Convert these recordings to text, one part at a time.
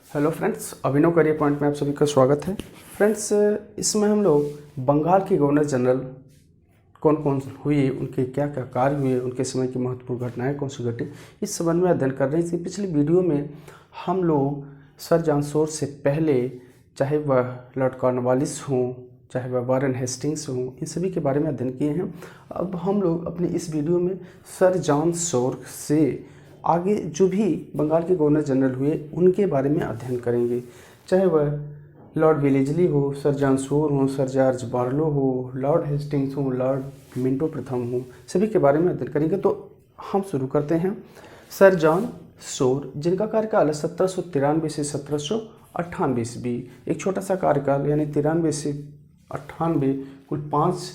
Hello friends, अभिनव career point में आप सभी का स्वागत है। फ्रेंड्स, इसमें हम लोग बंगाल के गवर्नर जनरल कौन कौन हुए, उनके क्या क्या कार्य हुए, उनके समय की महत्वपूर्ण घटनाएं कौन सी घटी, इस संबंध में अध्ययन कर रहे हैं। पिछली वीडियो में हम लोग सर जॉन शोर से पहले, चाहे वह लॉर्ड कॉर्नवालिस हों, चाहे वह वारेन हेस्टिंग्स हों, इन सभी के बारे में अध्ययन किए हैं। अब हम लोग अपने इस वीडियो में सर जॉन शोर से आगे जो भी बंगाल के गवर्नर जनरल हुए उनके बारे में अध्ययन करेंगे। चाहे वह लॉर्ड वेलेस्ली हो, सर जॉन शोर हो, सर जॉर्ज बार्लो हो, लॉर्ड हेस्टिंग्स हो, लॉर्ड मिंटो प्रथम हो, सभी के बारे में अध्ययन करेंगे। तो हम शुरू करते हैं। सर जॉन शोर, जिनका कार्यकाल है 1793 से 1798 ईस्वी, एक छोटा सा कार्यकाल यानी 93 से 98, कुल 5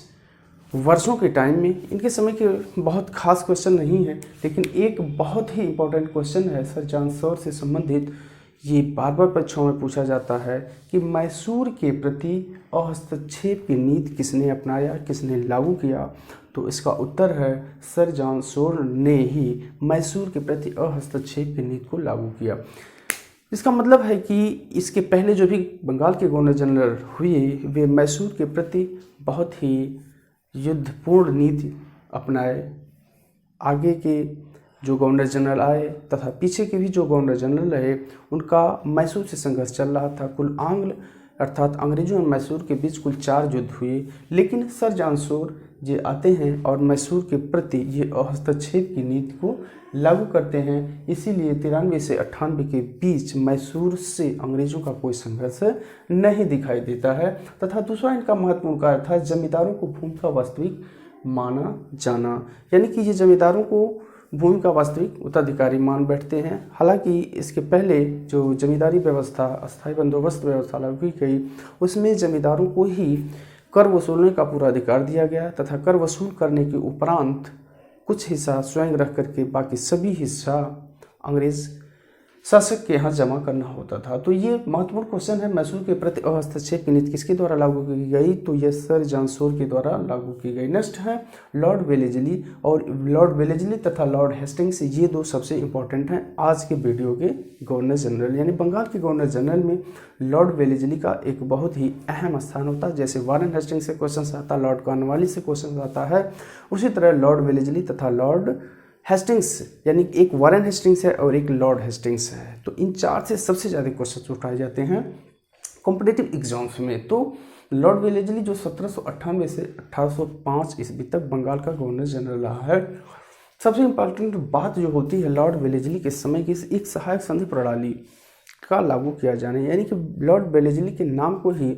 वर्षों के टाइम में। इनके समय के बहुत खास क्वेश्चन नहीं है, लेकिन एक बहुत ही इंपॉर्टेंट क्वेश्चन है सर जॉन शोर से संबंधित। ये बार बार परीक्षाओं में पूछा जाता है कि मैसूर के प्रति हस्तक्षेप की नीति किसने अपनाया, किसने लागू किया। तो इसका उत्तर है सर जॉन शोर ने ही मैसूर के प्रति हस्तक्षेप की नीति को लागू किया। इसका मतलब है कि इसके पहले जो भी बंगाल के गवर्नर जनरल हुए वे मैसूर के प्रति बहुत ही युद्धपूर्ण नीति अपनाए। आगे के जो गवर्नर जनरल आए तथा पीछे के भी जो गवर्नर जनरल रहे, उनका मैसूर से संघर्ष चल रहा था। कुल आंग्ल अर्थात अंग्रेजों और मैसूर के बीच कुल 4 युद्ध हुए, लेकिन सर जॉन शोर ये आते हैं और मैसूर के प्रति ये हस्तक्षेप की नीति को लागू करते हैं। इसीलिए 93 से 98 के बीच मैसूर से अंग्रेजों का कोई संघर्ष नहीं दिखाई देता है। तथा दूसरा इनका महत्वपूर्ण कार्य था जमींदारों को भूमि का वास्तविक माना जाना, यानी कि ये जमींदारों को भूमि का वास्तविक उत्तराधिकारी मान बैठते हैं। हालांकि इसके पहले जो जमींदारी व्यवस्था, अस्थायी बंदोबस्त व्यवस्था लागू की गई, उसमें जमींदारों को ही कर वसूलने का पूरा अधिकार दिया गया तथा कर वसूल करने के उपरांत कुछ हिस्सा स्वयं रख करके बाकी सभी हिस्सा अंग्रेज शासक के यहाँ जमा करना होता था। तो ये महत्वपूर्ण क्वेश्चन है, मैसूर के प्रति हस्तक्षेप की नीति किसके द्वारा लागू की गई, तो ये सर जॉन शोर के द्वारा लागू की गई। नेक्स्ट है लॉर्ड वेलेस्ली, और लॉर्ड वेलेस्ली तथा लॉर्ड हेस्टिंग्स, ये 2 सबसे इंपॉर्टेंट हैं आज के वीडियो के गवर्नर जनरल। यानी बंगाल के गवर्नर जनरल में लॉर्ड वेलेस्ली का एक बहुत ही अहम स्थान होता है। जैसे वारेन हेस्टिंग्स से क्वेश्चन आता है, लॉर्ड कॉर्नवालिस से क्वेश्चन आता है, उसी तरह लॉर्ड वेलेस्ली तथा लॉर्ड हेस्टिंग्स, यानी एक वारेन हेस्टिंग्स है और एक लॉर्ड हेस्टिंग्स है। तो इन 4 से सबसे ज़्यादा क्वेश्चन उठाए जाते हैं कॉम्पिटिटिव एग्जाम्स में। तो लॉर्ड वेलेस्ली जो 1798 से 1805 ईस्वी तक बंगाल का गवर्नर जनरल रहा है। सबसे इम्पोर्टेंट बात जो होती है लॉर्ड वेलेस्ली के समय की, एक सहायक संधि प्रणाली का लागू किया जाना, यानी कि लॉर्ड वेलेस्ली के नाम को ही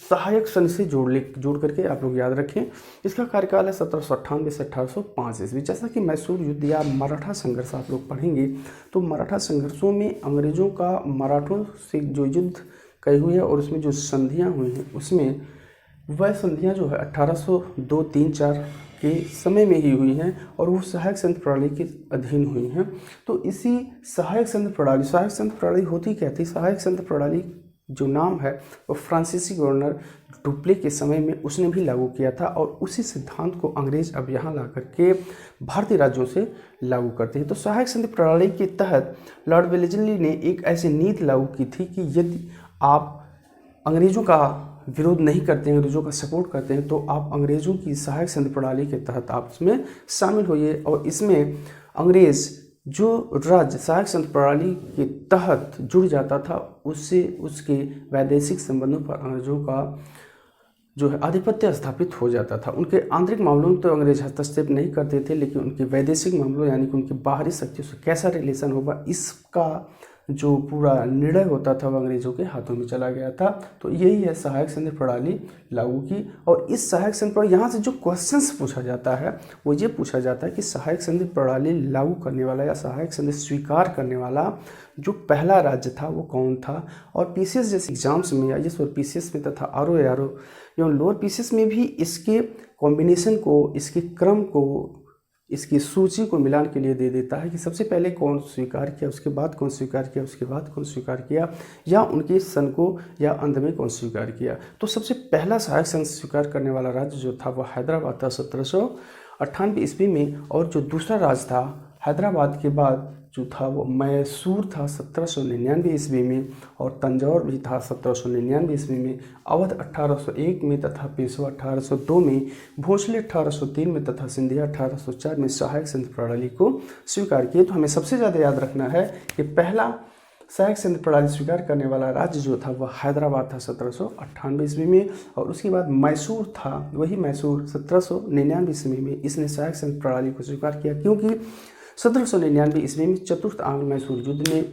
सहायक संधि से जोड़ करके आप लोग याद रखें। इसका कार्यकाल है 1798 से 1805 ईस्वी। जैसा कि मैसूर युद्ध या मराठा संघर्ष आप लोग पढ़ेंगे, तो मराठा संघर्षों में अंग्रेजों का मराठों से जो युद्ध कई हुए हैं और उसमें जो संधियां हुई हैं, उसमें वह संधियां जो है 1802, 3, 4 के समय में ही हुई हैं और वो सहायक संधि प्रणाली के अधीन हुई हैं। तो इसी सहायक संधि प्रणाली होती क्या थी? सहायक संधि प्रणाली जो नाम है वो फ्रांसीसी गवर्नर डुप्ले के समय में उसने भी लागू किया था, और उसी सिद्धांत को अंग्रेज अब यहाँ ला करके भारतीय राज्यों से लागू करते हैं। तो सहायक संधि प्रणाली के तहत लॉर्ड वेलेस्ली ने एक ऐसी नीति लागू की थी कि यदि आप अंग्रेजों का विरोध नहीं करते हैं, अंग्रेजों का सपोर्ट करते हैं, तो आप अंग्रेजों की सहायक संधि प्रणाली के तहत आप इसमें शामिल होइए। और इसमें अंग्रेज जो राज्य सहायक संधि प्रणाली के तहत जुड़ जाता था, उससे उसके वैदेशिक संबंधों पर अंग्रेजों का जो है आधिपत्य स्थापित हो जाता था। उनके आंतरिक मामलों में तो अंग्रेज हस्तक्षेप नहीं करते थे, लेकिन उनके वैदेशिक मामलों यानी कि उनकी बाहरी शक्तियों से कैसा रिलेशन होगा, इसका जो पूरा निर्णय होता था वो अंग्रेजों के हाथों में चला गया था। तो यही है सहायक संधि प्रणाली लागू की। और इस सहायक संधि प्रणाली, यहाँ से जो क्वेश्चंस पूछा जाता है वो ये पूछा जाता है कि सहायक संधि प्रणाली लागू करने वाला या सहायक संधि स्वीकार करने वाला जो पहला राज्य था वो कौन था। और पीसीएस जैसे एग्जाम्स में, आईएएस और पीसीएस में तथा आरओ एवं लोअर पीसीएस में भी इसके कॉम्बिनेशन को, इसके क्रम को, इसकी सूची को मिलान के लिए दे देता है कि सबसे पहले कौन स्वीकार किया, उसके बाद कौन स्वीकार किया, उसके बाद कौन स्वीकार किया, या उनके सन को या अंत में कौन स्वीकार किया। तो सबसे पहला सहायक संघ स्वीकार करने वाला राज्य जो था वह हैदराबाद था 1798 ईस्वी में, और जो दूसरा राज्य था हैदराबाद के बाद जो था वो मैसूर था 1799 ईस्वी में, और तंजौर भी था 1799 ईस्वी में, अवध 1801 में तथा पेशवा 1802 में, भोसले 1803 में तथा सिंधिया 1804 में सहायक संधि प्रणाली को स्वीकार किए। तो हमें सबसे ज़्यादा याद रखना है कि पहला सहायक संधि प्रणाली स्वीकार करने वाला राज्य जो था वह हैदराबाद था 1798 ईस्वी में, और उसके बाद मैसूर था, वही मैसूर 1799 ईस्वी में इसने सहायक संधि प्रणाली को स्वीकार किया, क्योंकि 1799 ईस्वी में चतुर्थ आंग्ल मैसूर युद्ध में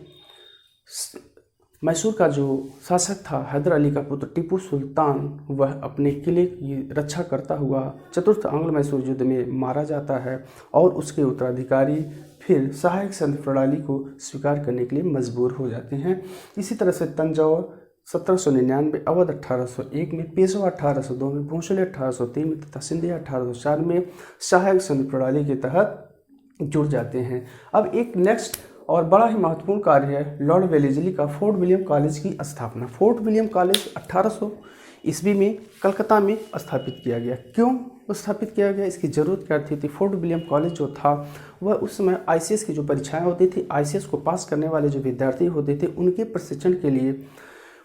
मैसूर का जो शासक था हैदर अली का पुत्र टीपू सुल्तान, वह अपने किले की रक्षा करता हुआ चतुर्थ आंग्ल मैसूर युद्ध में मारा जाता है, और उसके उत्तराधिकारी फिर सहायक संधि प्रणाली को स्वीकार करने के लिए मजबूर हो जाते हैं। इसी तरह से तंजौर 1799, अवध 1801 में, पेशवा 1802 में, भोसले 1803 में तथा सिंधिया 1804 में सहायक संधि प्रणाली के तहत जुड़ जाते हैं। अब एक नेक्स्ट और बड़ा ही महत्वपूर्ण कार्य है लॉर्ड वेलेस्ली का फोर्ट विलियम कॉलेज की स्थापना। फोर्ट विलियम कॉलेज 1800 ईस्वी में कलकत्ता में स्थापित किया गया। क्यों स्थापित किया गया, इसकी ज़रूरत क्या थी? फोर्ट विलियम कॉलेज जो था वह उस समय आईसीएस की जो परीक्षाएं होती थी, आईसीएस को पास करने वाले जो विद्यार्थी होते थे उनके प्रशिक्षण के लिए,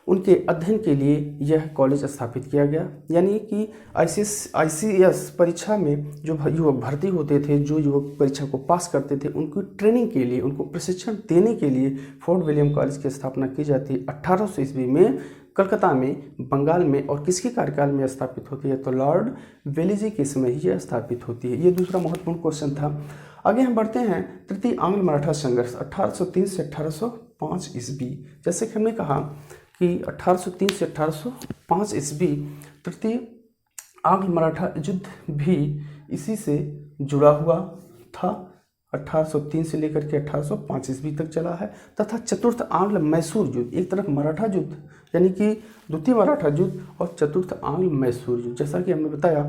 उनके अध्ययन के लिए यह कॉलेज स्थापित किया गया। यानी कि आईसीएस परीक्षा में जो युवक भर्ती होते थे, जो युवक परीक्षा को पास करते थे, उनको ट्रेनिंग के लिए, उनको प्रशिक्षण देने के लिए फोर्ट विलियम कॉलेज की स्थापना की जाती है 1800 ईस्वी में कलकत्ता में, बंगाल में। और किसके कार्यकाल में स्थापित होती है? तो लॉर्ड वेलेस्ली के समय ही यह स्थापित होती है। ये दूसरा महत्वपूर्ण क्वेश्चन था। आगे हम बढ़ते हैं तृतीय आंग्ल मराठा संघर्ष 1803 से 1805 ईस्वी। जैसे कि हमने कहा कि 1803 से 1805 ईस्वी तृतीय आंग्ल मराठा युद्ध भी इसी से जुड़ा हुआ था। 1803 से लेकर के 1805 ईस्वी तक चला है। तथा चतुर्थ आंग्ल मैसूर युद्ध, एक तरफ मराठा युद्ध यानी कि द्वितीय मराठा युद्ध, और चतुर्थ आंग्ल मैसूर युद्ध। जैसा कि हमने बताया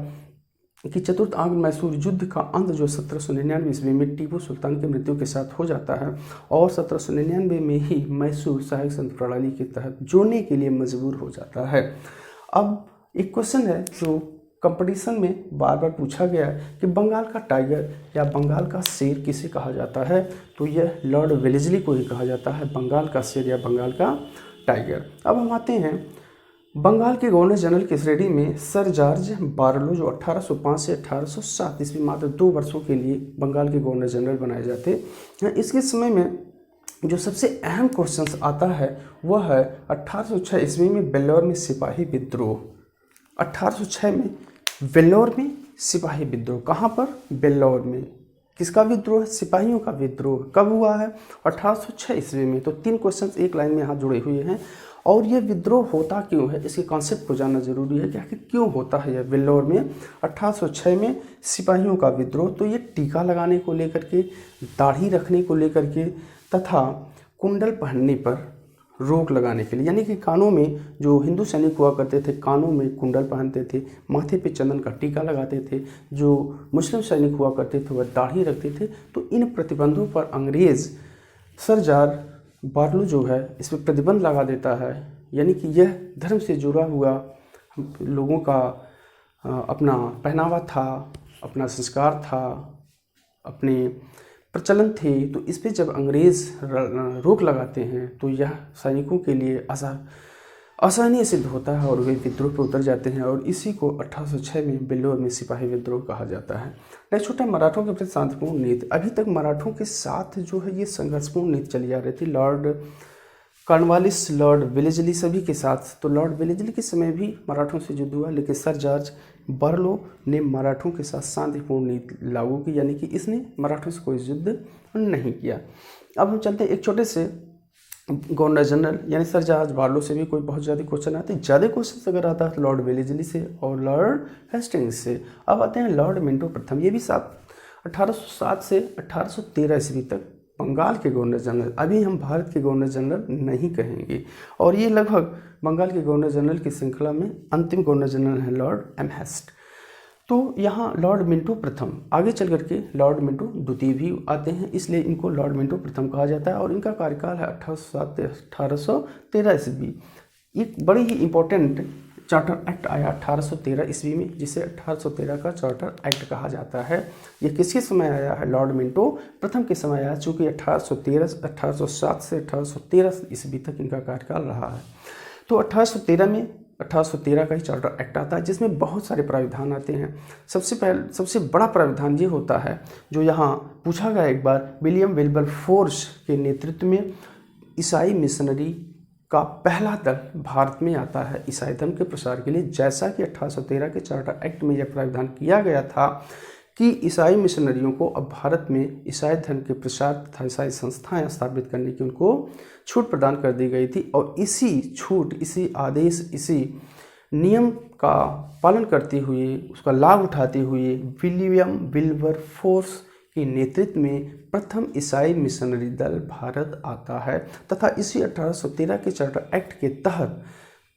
कि चतुर्थ आंग्ल मैसूर युद्ध का अंत जो 1799 ईस्वी में टीपू सुल्तान की मृत्यु के साथ हो जाता है, और 1799 में ही मैसूर सहायक संधि प्रणाली के तहत जोड़ने के लिए मजबूर हो जाता है। अब एक क्वेश्चन है जो कंपटीशन में बार बार पूछा गया है कि बंगाल का टाइगर या बंगाल का शेर किसे कहा जाता है? तो यह लॉर्ड वेलेस्ली को ही कहा जाता है बंगाल का शेर या बंगाल का टाइगर। अब हम आते हैं बंगाल के गवर्नर जनरल की श्रेणी में सर जॉर्ज बारलो, जो 1805 से 1807 ईस्वी, मात्र 2 वर्षों के लिए बंगाल के गवर्नर जनरल बनाए जाते हैं। इसके समय में जो सबसे अहम क्वेश्चन आता है वह है 1806 ईस्वी में वेल्लोर में सिपाही विद्रोह। 1806 में वेल्लोर में सिपाही विद्रोह। कहाँ पर? वेल्लोर में। किसका विद्रोह? सिपाहियों का विद्रोह। कब हुआ है? 1806 ईस्वी में। तो 3 क्वेश्चंस एक लाइन में यहाँ जुड़े हुए हैं। और ये विद्रोह होता क्यों है, इसके कॉन्सेप्ट को जानना जरूरी है कि आखिर क्यों होता है यह वेल्लोर में 1806 में सिपाहियों का विद्रोह। तो ये टीका लगाने को लेकर के, दाढ़ी रखने को लेकर के, तथा कुंडल पहनने पर रोक लगाने के लिए, यानी कि कानों में, जो हिंदू सैनिक हुआ करते थे कानों में कुंडल पहनते थे, माथे पे चंदन का टीका लगाते थे। जो मुस्लिम सैनिक हुआ करते थे वह दाढ़ी रखते थे। तो इन प्रतिबंधों पर अंग्रेज़ सर जॉर्ज बारलो जो है इस पर प्रतिबंध लगा देता है। यानी कि यह धर्म से जुड़ा हुआ लोगों का अपना पहनावा था, अपना संस्कार था, अपने प्रचलन थे। तो इस पे जब अंग्रेज़ रोक लगाते हैं तो यह सैनिकों के लिए असहनीय सिद्ध होता है और वे विद्रोह पर उतर जाते हैं। और इसी को 1806 में वेल्लोर में सिपाही विद्रोह कहा जाता है। नेक्स्ट होता है मराठों के प्रति शांतिपूर्ण नीति। अभी तक मराठों के साथ जो है ये संघर्षपूर्ण नीति चली आ रही थी लॉर्ड कॉर्नवालिस, लॉर्ड वेलेस्ली सभी के साथ। तो लॉर्ड वेलेस्ली के समय भी मराठों से युद्ध हुआ, लेकिन सर जॉर्ज बारलो ने मराठों के साथ शांतिपूर्ण नीति लागू की, यानी कि इसने मराठों से कोई युद्ध नहीं किया। अब हम चलते हैं एक छोटे से गवर्नर जनरल यानी सर जॉर्ज बारलो से भी कोई बहुत ज़्यादा क्वेश्चन आते हैं। ज़्यादा क्वेश्चन अगर आता है तो लॉर्ड वेलेस्ली से और लॉर्ड हेस्टिंग्स से। अब आते हैं लॉर्ड मिंटो प्रथम। ये भी 1807 से 1813 ईस्वी तक बंगाल के गवर्नर जनरल। अभी हम भारत के गवर्नर जनरल नहीं कहेंगे, और ये लगभग बंगाल के गवर्नर जनरल की श्रृंखला में अंतिम गवर्नर जनरल है लॉर्ड एमहेस्ट। तो यहाँ लॉर्ड मिंटो प्रथम, आगे चल करके लॉर्ड मिंटो द्वितीय भी आते हैं, इसलिए इनको लॉर्ड मिंटो प्रथम कहा जाता है। और इनका कार्यकाल है 1807 से 1813 ईस्वी। एक बड़ी ही इम्पोर्टेंट चार्टर एक्ट आया 1813 ईस्वी में, जिसे 1813 का चार्टर एक्ट कहा जाता है। ये किसके समय आया है? लॉर्ड मिंटो प्रथम के समय आया, चूँकि 1807 से 1813 ईस्वी तक इनका कार्यकाल रहा है। तो 1813 का ही चार्टर एक्ट आता है, जिसमें बहुत सारे प्राविधान आते हैं। सबसे बड़ा प्राविधान ये होता है जो यहाँ पूछा गया एक बार, विलियम विल्बरफोर्स के नेतृत्व में ईसाई मिशनरी का पहला दल भारत में आता है ईसाई धर्म के प्रसार के लिए। जैसा कि 1813 के चार्टर एक्ट में यह प्राविधान किया गया था कि ईसाई मिशनरियों को अब भारत में ईसाई धर्म के प्रसार तथा ईसाई संस्थाएं स्थापित करने की उनको छूट प्रदान कर दी गई थी। और इसी छूट, इसी आदेश, इसी नियम का पालन करते हुए, उसका लाभ उठाते हुए विलियम विल्बरफोर्स के नेतृत्व में प्रथम ईसाई मिशनरी दल भारत आता है तथा इसी 1813 के चार्टर एक्ट के तहत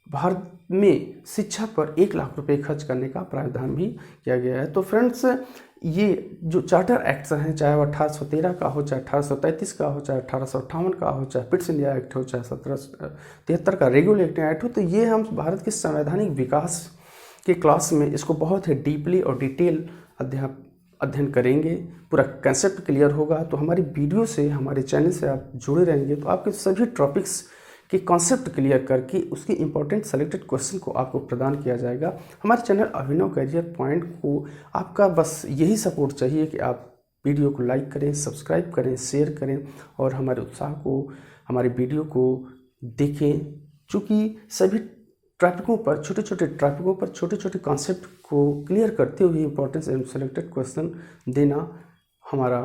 भारत में शिक्षा पर 1 लाख रुपए खर्च करने का प्रावधान भी किया गया है। तो फ्रेंड्स, ये जो चार्टर एक्ट्स हैं, चाहे वो 1813 का हो, चाहे 1833 का हो, चाहे 1858 का हो, चाहे पिट्स इंडिया एक्ट हो, चाहे 1773 का रेगुलेटिंग एक्ट हो, तो ये हम भारत के संवैधानिक विकास के क्लास में इसको बहुत ही डीपली और डिटेल अध्ययन करेंगे। पूरा कंसेप्ट क्लियर होगा। तो हमारी वीडियो से, हमारे चैनल से आप जुड़े रहेंगे तो आपके सभी टॉपिक्स के कॉन्सेप्ट क्लियर करके उसके इंपॉर्टेंट सेलेक्टेड क्वेश्चन को आपको प्रदान किया जाएगा। हमारे चैनल अभिनव करियर पॉइंट को आपका बस यही सपोर्ट चाहिए कि आप वीडियो को लाइक करें, सब्सक्राइब करें, शेयर करें और हमारे उत्साह को, हमारे वीडियो को देखें। चूँकि सभी टॉपिकों पर, छोटे छोटे कॉन्सेप्ट को क्लियर करते हुए इंपॉर्टेंस एंड सेलेक्टेड क्वेश्चन देना हमारा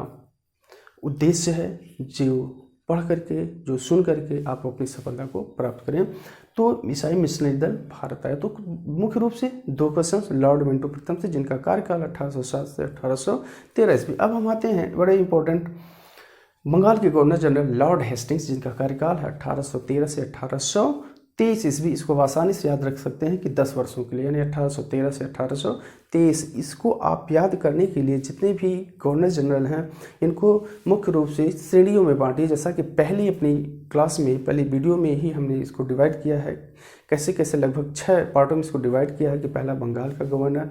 उद्देश्य है। जो पढ़ करके, जो सुन करके आप अपनी सफलता को प्राप्त करें। तो ईसाई मिशनरी दल भारत आया। तो मुख्य रूप से 2 क्वेश्चन लॉर्ड मिंटो प्रथम से, जिनका कार्यकाल 1807 से 1813 ईस्वी। अब हम आते हैं बड़े इंपॉर्टेंट बंगाल के गवर्नर जनरल लॉर्ड हेस्टिंग्स, जिनका कार्यकाल है 1813 से 1823 ईस्वी। इसको आसानी से याद रख सकते हैं कि 10 वर्षों के लिए, यानी 1813 से 1823। इसको आप याद करने के लिए जितने भी गवर्नर जनरल हैं, इनको मुख्य रूप से श्रेणियों में बांटिए। जैसा कि पहले अपनी क्लास में, पहली वीडियो में ही हमने इसको डिवाइड किया है, कैसे लगभग 6 पार्टों में इसको डिवाइड किया है कि पहला बंगाल का गवर्नर,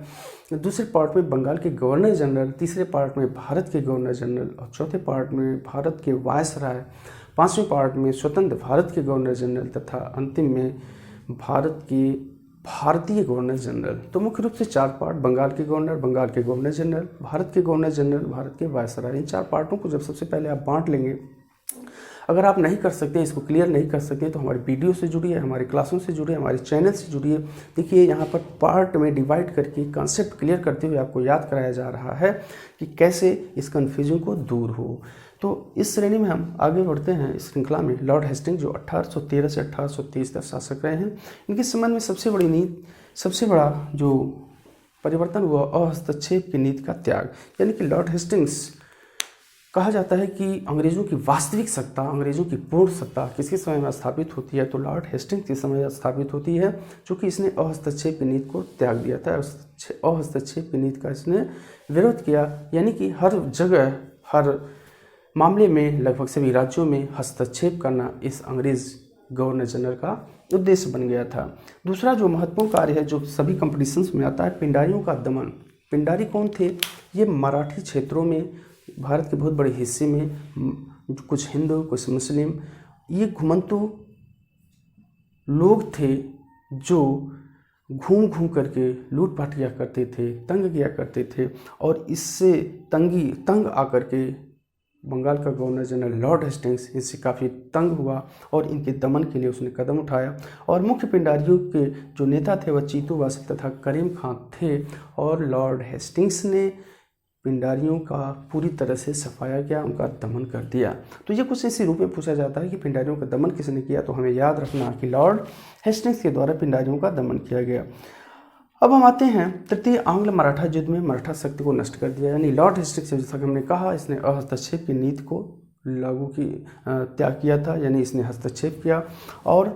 दूसरे पार्ट में बंगाल के गवर्नर जनरल, तीसरे पार्ट में भारत के गवर्नर जनरल और चौथे पार्ट में भारत के वायसराय, 5वें पार्ट में स्वतंत्र भारत के गवर्नर जनरल तथा अंतिम में भारत के भारतीय गवर्नर जनरल। तो मुख्य रूप से 4 पार्ट, बंगाल के गवर्नर जनरल, भारत के गवर्नर जनरल, भारत के वायसराय। इन 4 पार्टों को जब सबसे पहले आप बांट लेंगे, अगर आप नहीं कर सकते, इसको क्लियर नहीं कर सकते, तो हमारी वीडियो से जुड़िए, हमारी क्लासों से जुड़िए, हमारे चैनल से जुड़िए। देखिए यहाँ पर पार्ट में डिवाइड करके कंसेप्ट क्लियर करते हुए आपको याद कराया जा रहा है कि कैसे इस कन्फ्यूजन को दूर हो। तो इस श्रेणी में हम आगे बढ़ते हैं इस श्रृंखला में। लॉर्ड हेस्टिंग्स जो 1813 से 1823 तक शासक रहे हैं, इनके संबंध में सबसे बड़ा जो परिवर्तन हुआ, अहस्तक्षेप की नीति का त्याग। यानी कि लॉर्ड हेस्टिंग्स कहा जाता है कि अंग्रेज़ों की वास्तविक सत्ता, अंग्रेज़ों की पूर्ण सत्ता किसके समय में स्थापित होती है? तो लॉर्ड हेस्टिंग्स के समय स्थापित होती है, क्योंकि इसने अहस्तक्षेप की नीति को त्याग दिया था। अहस्तक्षेप की नीति का इसने विरोध किया, यानी कि हर जगह, हर मामले में, लगभग सभी राज्यों में हस्तक्षेप करना इस अंग्रेज़ गवर्नर जनरल का उद्देश्य बन गया था। दूसरा जो महत्वपूर्ण कार्य है, जो सभी कंपटीशंस में आता है, पिंडारियों का दमन। पिंडारी कौन थे? ये मराठी क्षेत्रों में, भारत के बहुत बड़े हिस्से में कुछ हिंदू, कुछ मुस्लिम, ये घुमंतु लोग थे जो घूम करके लूटपाट किया करते थे, तंग किया करते थे। और इससे तंग आकर के बंगाल का गवर्नर जनरल लॉर्ड हेस्टिंग्स इनसे काफ़ी तंग हुआ और इनके दमन के लिए उसने कदम उठाया। और मुख्य पिंडारियों के जो नेता थे वह चीतू वासिक तथा करीम खां थे। और लॉर्ड हेस्टिंग्स ने पिंडारियों का पूरी तरह से सफाया किया, उनका दमन कर दिया। तो ये कुछ इसी रूप में पूछा जाता है कि पिंडारियों का दमन किसने किया? तो हमें याद रखना कि लॉर्ड हेस्टिंग्स के द्वारा पिंडारियों का दमन किया गया। अब हम आते हैं तृतीय आंग्ल मराठा युद्ध में मराठा शक्ति को नष्ट कर दिया। यानी लॉर्ड हेस्टिंग्स, जैसा कि हमने कहा, इसने हस्तक्षेप की नीति को त्याग किया था, यानी इसने हस्तक्षेप किया। और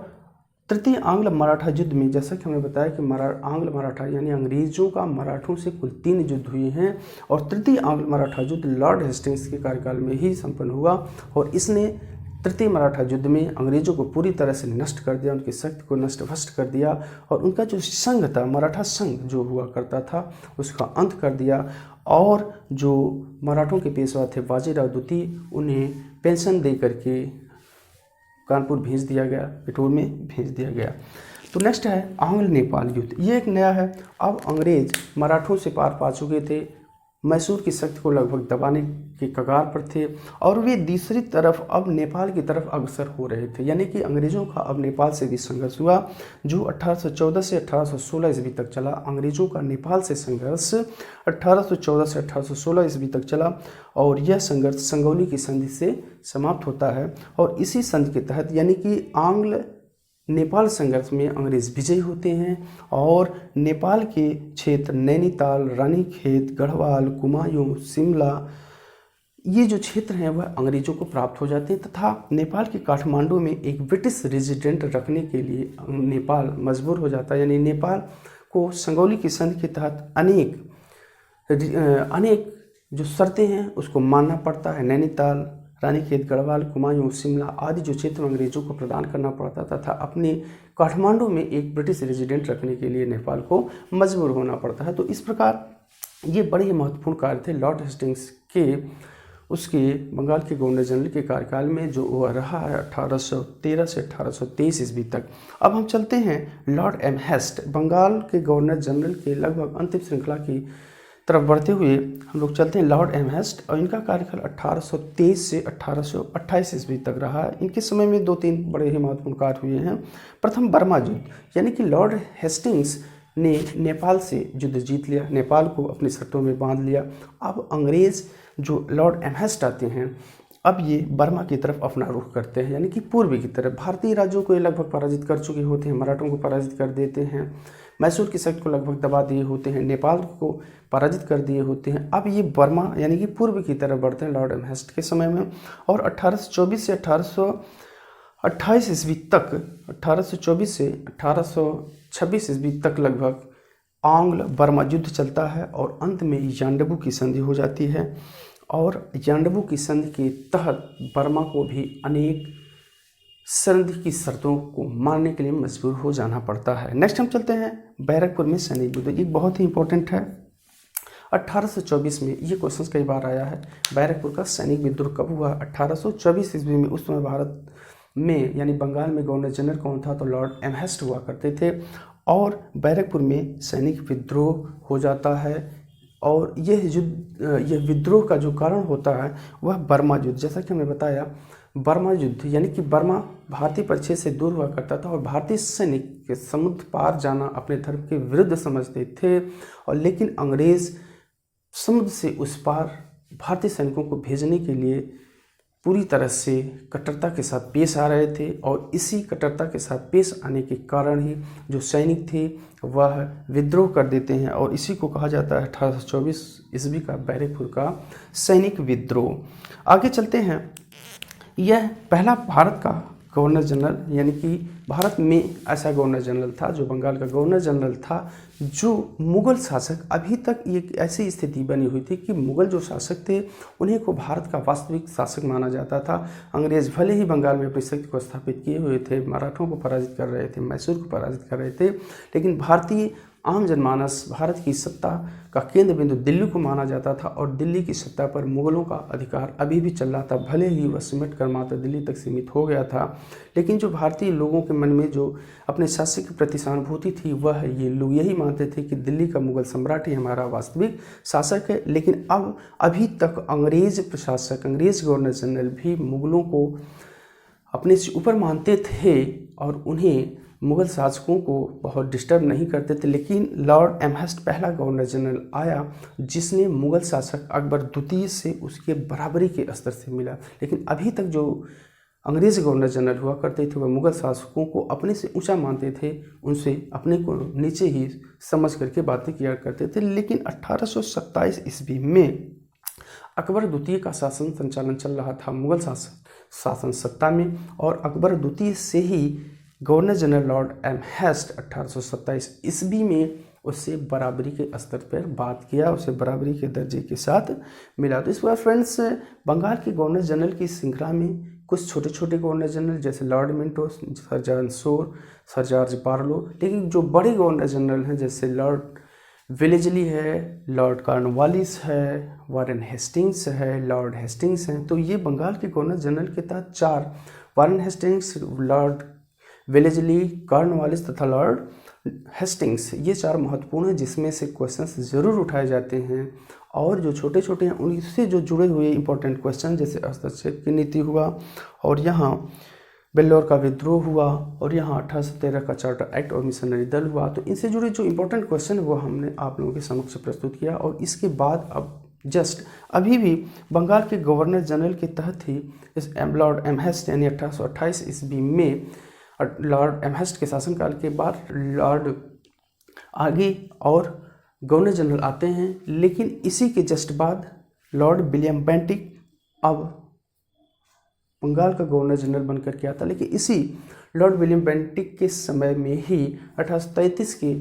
तृतीय आंग्ल मराठा युद्ध में, जैसा कि हमने बताया कि आंग्ल मराठा यानी अंग्रेजों का मराठों से कुल 3 युद्ध हुए हैं, और तृतीय आंग्ल मराठा युद्ध लॉर्ड हेस्टिंग्स के कार्यकाल में ही संपन्न हुआ। और इसने तृतीय मराठा युद्ध में अंग्रेजों को पूरी तरह से नष्ट कर दिया, उनकी शक्ति को नष्ट भ्रष्ट कर दिया और उनका जो संघ था, मराठा संघ जो हुआ करता था, उसका अंत कर दिया। और जो मराठों के पेशवा थे बाजीराव द्वितीय, उन्हें पेंशन दे करके कानपुर भेज दिया गया, पिटोर में भेज दिया गया। तो नेक्स्ट है आंग्ल नेपाल युद्ध। ये एक नया है। अब अंग्रेज मराठों से पार पा चुके थे, मैसूर की शक्ति को लगभग दबाने के कगार पर थे और वे दूसरी तरफ अब नेपाल की तरफ अग्रसर हो रहे थे। यानी कि अंग्रेज़ों का अब नेपाल से भी संघर्ष हुआ जो 1814 से 1816 ईस्वी तक चला। अंग्रेज़ों का नेपाल से संघर्ष 1814 से 1816 ईस्वी तक चला और यह संघर्ष संगौली की संधि से समाप्त होता है। और इसी संधि के तहत यानी कि आंग्ल नेपाल संघर्ष में अंग्रेज विजयी होते हैं और नेपाल के क्षेत्र नैनीताल, रानीखेत, गढ़वाल, कुमायूं, शिमला, ये जो क्षेत्र हैं वह अंग्रेजों को प्राप्त हो जाते हैं तथा नेपाल के काठमांडू में एक ब्रिटिश रेजिडेंट रखने के लिए नेपाल मजबूर हो जाता है। यानी नेपाल को संगौली की संधि के तहत अनेक जो शर्तें हैं उसको मानना पड़ता है। नैनीताल, रानीखेत, गढ़वाल, कुमायूं, शिमला आदि जो क्षेत्र अंग्रेजों को प्रदान करना पड़ता तथा अपने काठमांडू में एक ब्रिटिश रेजिडेंट रखने के लिए नेपाल को मजबूर होना पड़ता है। तो इस प्रकार ये बड़े ही महत्वपूर्ण कार्य थे लॉर्ड हेस्टिंग्स के उसके बंगाल के गवर्नर जनरल के कार्यकाल में, जो वह रहा है 1813 से 1823 ईस्वी तक। अब हम चलते हैं लॉर्ड एम हेस्ट, बंगाल के गवर्नर जनरल के लगभग अंतिम श्रृंखला की तरफ बढ़ते हुए हम लोग चलते हैं लॉर्ड एम हेस्ट। और इनका कार्यकाल 1823 से 1828 ईस्वी तक रहा। इनके समय में 2-3 बड़े ही महत्वपूर्ण कार्य हुए हैं। प्रथम बर्मा युद्ध, यानी कि लॉर्ड हेस्टिंग्स ने नेपाल से युद्ध जीत लिया, नेपाल को अपनी शर्तों में बांध लिया। अब अंग्रेज जो लॉर्ड एम हेस्ट आते हैं अब ये बर्मा की तरफ अपना रुख करते हैं, यानी कि पूर्व की तरफ। भारतीय राज्यों को ये लगभग पराजित कर चुके होते हैं, मराठों को पराजित कर देते हैं, मैसूर की शक्ति को लगभग दबा दिए होते हैं, नेपाल को पराजित कर दिए होते हैं। अब ये बर्मा यानी कि पूर्व की तरफ बढ़ते हैं लॉर्ड एम हेस्ट के समय में। और 1824 से 1828 ईस्वी तक, 1824 से 1826 ईस्वी तक लगभग आंग्ल बर्मा युद्ध चलता है और अंत में यांडबू की संधि हो जाती है। और यांडबू की संधि के तहत बर्मा को भी अनेक संधि की शर्तों को मानने के लिए मजबूर हो जाना पड़ता है। नेक्स्ट हम चलते हैं बैरकपुर में सैनिक युद्ध। ये बहुत ही इंपॉर्टेंट है। 1824 में ये क्वेश्चन कई बार आया है, बैरकपुर का सैनिक विद्रोह कब हुआ? 1824 ईस्वी में। उस समय भारत में यानी बंगाल में गवर्नर जनरल कौन था? तो लॉर्ड एम हेस्ट हुआ करते थे। और बैरकपुर में सैनिक विद्रोह हो जाता है और यह विद्रोह का जो कारण होता है वह बर्मा युद्ध। जैसा कि हमने बताया, बर्मा युद्ध यानी कि बर्मा भारतीय परिक्षेत्र से दूर हुआ करता था और भारतीय सैनिक के समुद्र पार जाना अपने धर्म के विरुद्ध समझते थे। और लेकिन अंग्रेज समुद्र से उस पार भारतीय सैनिकों को भेजने के लिए पूरी तरह से कट्टरता के साथ पेश आ रहे थे। और इसी कट्टरता के साथ पेश आने के कारण ही जो सैनिक थे वह विद्रोह कर देते हैं और इसी को कहा जाता है 1824 ईस्वी का बैरकपुर का सैनिक विद्रोह। आगे चलते हैं। यह पहला भारत का गवर्नर जनरल, यानी कि भारत में ऐसा गवर्नर जनरल था जो बंगाल का गवर्नर जनरल था, जो मुग़ल शासक, अभी तक ये ऐसी स्थिति बनी हुई थी कि मुग़ल जो शासक थे उन्हीं को भारत का वास्तविक शासक माना जाता था। अंग्रेज भले ही बंगाल में अपनी शक्ति को स्थापित किए हुए थे, मराठों को पराजित कर रहे थे, मैसूर को पराजित कर रहे थे, लेकिन भारतीय आम जनमानस भारत की सत्ता का केंद्र बिंदु दिल्ली को माना जाता था और दिल्ली की सत्ता पर मुग़लों का अधिकार अभी भी चल रहा था। भले ही वह सिमट कर मात्र दिल्ली तक सीमित हो गया था, लेकिन जो भारतीय लोगों के मन में जो अपने शासक के प्रति सहानुभूति थी वह ये लोग यही मानते थे कि दिल्ली का मुग़ल सम्राट ही हमारा वास्तविक शासक है। लेकिन अब अभी तक अंग्रेज प्रशासक, अंग्रेज गवर्नर जनरल भी मुग़लों को अपने से ऊपर मानते थे और उन्हें मुग़ल शासकों को बहुत डिस्टर्ब नहीं करते थे। लेकिन लॉर्ड एम हेस्ट पहला गवर्नर जनरल आया जिसने मुग़ल शासक अकबर द्वितीय से उसके बराबरी के स्तर से मिला। लेकिन अभी तक जो अंग्रेज़ गवर्नर जनरल हुआ करते थे वह मुग़ल शासकों को अपने से ऊंचा मानते थे, उनसे अपने को नीचे ही समझ करके बातें किया करते थे। लेकिन 1827 ईस्वी में अकबर द्वितीय का शासन संचालन चल रहा था मुग़ल शासन सत्ता में और अकबर द्वितीय से ही governor general lord Amherst 1827 ईस्वी में उससे बराबरी के स्तर पर बात किया, उसे बराबरी के दर्जे के साथ मिला। तो इस बार फ्रेंड्स बंगाल के गवर्नर जनरल की श्रृंखला में कुछ छोटे छोटे गवर्नर जनरल जैसे Lord Minto, sir John Shore, sir George Barlow, लेकिन जो बड़े गवर्नर जनरल हैं जैसे लॉर्ड वेलेस्ली है, लॉर्ड कॉर्नवालिस है, वारेन हेस्टिंग्स है, लॉर्ड हेस्टिंग्स हैं, तो ये बंगाल के गवर्नर जनरल के तहत 4 Warren Hastings, Lord Wellesley, Cornwallis तथा लॉर्ड हेस्टिंग्स, ये 4 महत्वपूर्ण हैं जिसमें से क्वेश्चंस ज़रूर उठाए जाते हैं। और जो छोटे छोटे हैं उनसे जो जुड़े हुए इंपॉर्टेंट क्वेश्चन जैसे हस्तक्षेप की नीति हुआ, और यहाँ बेल्लोर का विद्रोह हुआ, और यहाँ 1813 का चार्टर एक्ट और मिशनरी दल हुआ, तो इनसे जुड़े जो इंपॉर्टेंट क्वेश्चन वो हमने आप लोगों के समक्ष प्रस्तुत किया। और इसके बाद अब जस्ट अभी भी बंगाल के गवर्नर जनरल के तहत ही इस लॉर्ड एमहेस्ट यानी 1828 ईस्वी में लॉर्ड एमहेस्ट के शासनकाल के बाद लॉर्ड आगे और गवर्नर जनरल आते हैं, लेकिन इसी के जस्ट बाद लॉर्ड विलियम बेंटिक अब बंगाल का गवर्नर जनरल बनकर के आता। लेकिन इसी लॉर्ड विलियम बेंटिक के समय में ही 1833 के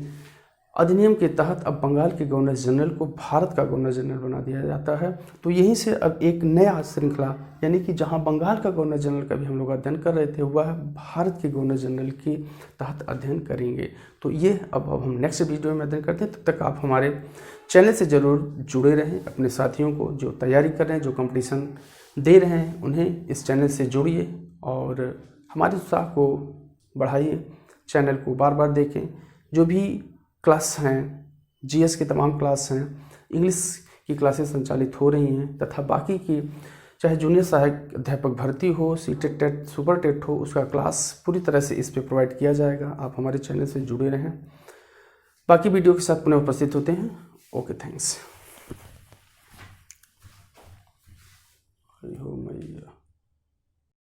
अधिनियम के तहत अब बंगाल के गवर्नर जनरल को भारत का गवर्नर जनरल बना दिया जाता है। तो यहीं से अब एक नया श्रृंखला यानी कि जहां बंगाल का गवर्नर जनरल का भी हम लोग अध्ययन कर रहे थे वह भारत के गवर्नर जनरल के तहत अध्ययन करेंगे। तो ये अब हम नेक्स्ट वीडियो में अध्ययन करते हैं। तब तक आप हमारे चैनल से ज़रूर जुड़े रहें। अपने साथियों को जो तैयारी कर रहे हैं, जो कंपटीशन दे रहे हैं, उन्हें इस चैनल से जोड़िए और हमारे उत्साह को बढ़ाइए। चैनल को बार बार देखें। जो भी क्लास हैं, जीएस के तमाम क्लास हैं, इंग्लिश की क्लासेस संचालित हो रही हैं तथा बाकी की चाहे जूनियर सहायक अध्यापक भर्ती हो, सीटेट, टेट, सुपर टेट हो, उसका क्लास पूरी तरह से इस पे प्रोवाइड किया जाएगा। आप हमारे चैनल से जुड़े रहें। बाकी वीडियो के साथ पुनः उपस्थित होते हैं। Okay, thanks.